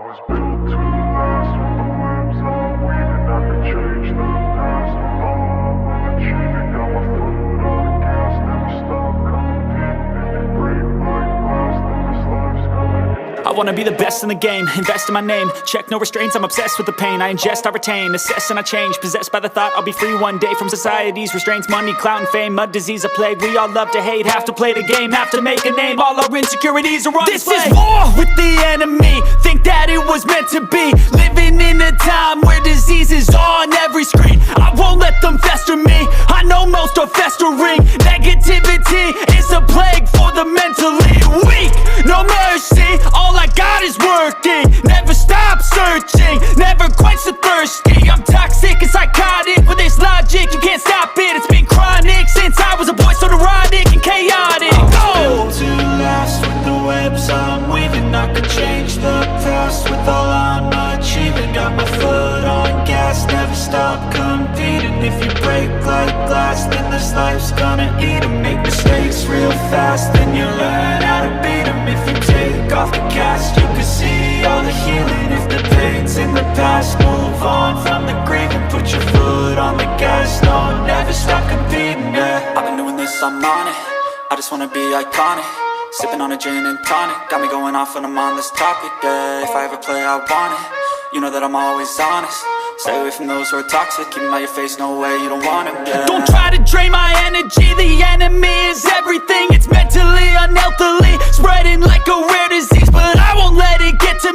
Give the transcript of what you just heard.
was built to last. With the webs I'm weaving, I could change the past. With all I'm achieving, got my foot on the gas. Never stop competing. If you break like glass, then this life's gonna end. I wanna be the best in the game, invest in my name. Check no restraints, I'm obsessed with the pain. I ingest, I retain, assess and I change. Possessed by the thought I'll be free one day from society's restraints. Money, clout and fame, mud, disease, a plague. We all love to hate, have to play the game, have to make a name. All our insecurities are on display. This is war with the enemy, think that it was meant to be. Living in a time where disease is on every screen. I won't let them fester me, I know most are festering. Negativity is a plague for the mentally weak. No mercy, all I got is working. Never stop searching, never quench the thirsty. I'm toxic and psychotic, with this logic you can't stop it. It's been chronic since I was a boy, so neurotic and chaotic. Built to last. With the webs I'm weaving, I could change the past. With all I'm achieving, got my foot on gas. Never stop competing. If you break like glass, then this life's gonna eat 'em. Make mistakes real fast, then you learn how to beat 'em. If you take off the cast, you can see all the healing. If the pain's in the past, move on from the grave and put your foot on the gas. No, never stop competing, yeah. I've been doing this, I'm on it. I just wanna be iconic. Sipping on a gin and tonic, got me going off when I'm on this topic, yeah. If I ever play, I want it. You know that I'm always honest. Stay away from those who are toxic. Keep them out your face, no way, you don't want it, yeah. Don't try to drain my energy, the enemy is everything. It's mentally, unhealthily, spreading like a rare disease. But I won't let it get to